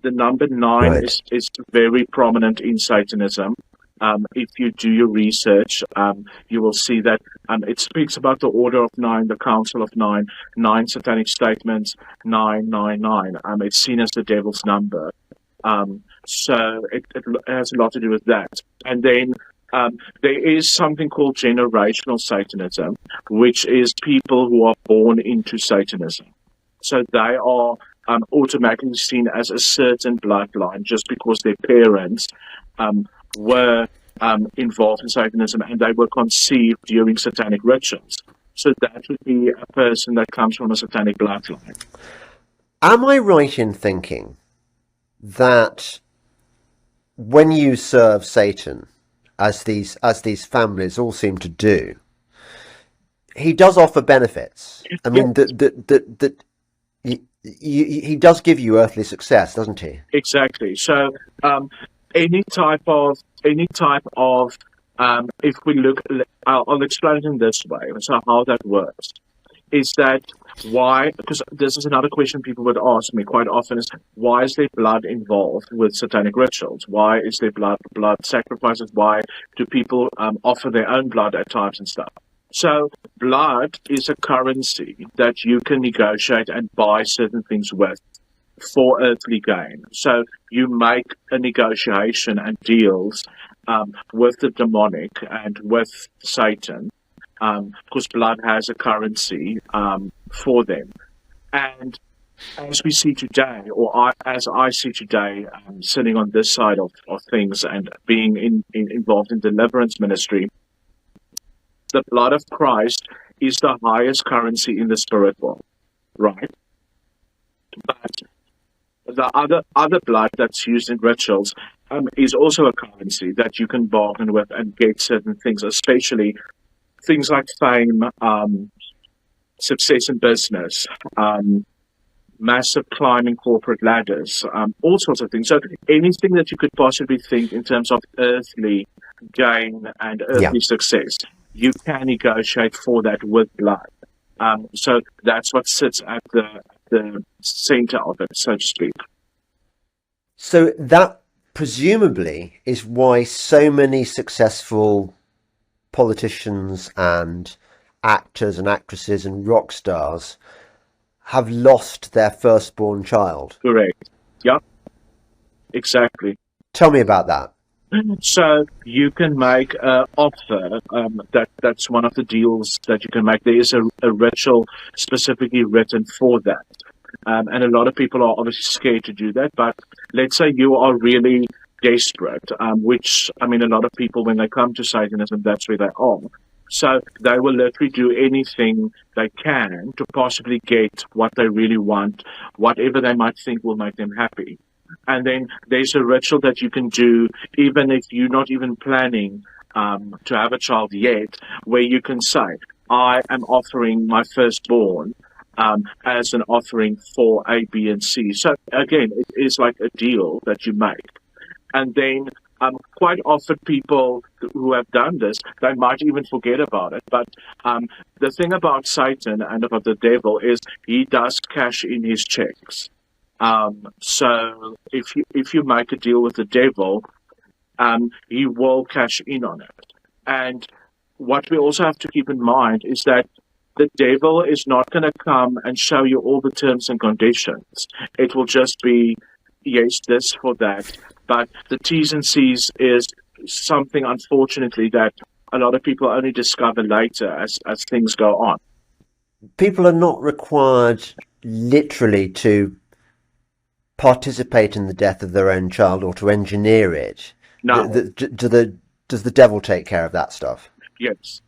The number 9 Right. is very prominent in Satanism. If you do your research, you will see that it speaks about the Order of Nine, the Council of Nine, 9 Satanic statements, 999. It's seen as the devil's number. So it has a lot to do with that. And then there is something called generational Satanism, which is people who are born into Satanism. So they are automatically seen as a certain bloodline just because their parents were involved in Satanism and they were conceived during Satanic rituals. So that would be a person that comes from a Satanic bloodline. Am I right in thinking that when you serve Satan, as these families all seem to do, he does offer benefits? I mean, he does give you earthly success, doesn't he? Exactly. So any type of if we look, I'll explain it in this way. So how that works is that why, because this is another question people would ask me quite often, is why is there blood involved with Satanic rituals? Why is there blood sacrifices? Why do people offer their own blood at times and stuff? So blood is a currency that you can negotiate and buy certain things with for earthly gain. So you make a negotiation and deals with the demonic and with Satan, because blood has a currency for them. And as we see today, as I see today, sitting on this side of things and being involved in deliverance ministry, the blood of Christ is the highest currency in the spirit world, right? But the other blood that's used in rituals is also a currency that you can bargain with and get certain things, especially things like fame, success in business, massive climbing corporate ladders, all sorts of things. So anything that you could possibly think in terms of earthly gain and earthly success, you can negotiate for that with blood. So that's what sits at the center of it, so to speak. So that presumably is why so many successful politicians and actors and actresses and rock stars have lost their firstborn child. Correct. Yep. Exactly. Tell me about that. So you can make an offer. That's one of the deals that you can make. There is a ritual specifically written for that. And a lot of people are obviously scared to do that. But let's say you are really desperate, which, I mean, a lot of people, when they come to Satanism, that's where they are. So they will literally do anything they can to possibly get what they really want, whatever they might think will make them happy. And then there's a ritual that you can do, even if you're not even planning to have a child yet, where you can say, I am offering my firstborn as an offering for A, B, and C. So again, it is like a deal that you make. And then quite often people who have done this, they might even forget about it. But the thing about Satan and about the devil is he does cash in his checks. So if you make a deal with the devil, he will cash in on it. And what we also have to keep in mind is that the devil is not going to come and show you all the terms and conditions. It will just be, yes, this for that. But the T's and C's is something, unfortunately, that a lot of people only discover later as things go on. People are not required literally to participate in the death of their own child or to engineer it. No. Does the devil take care of that stuff? Yes.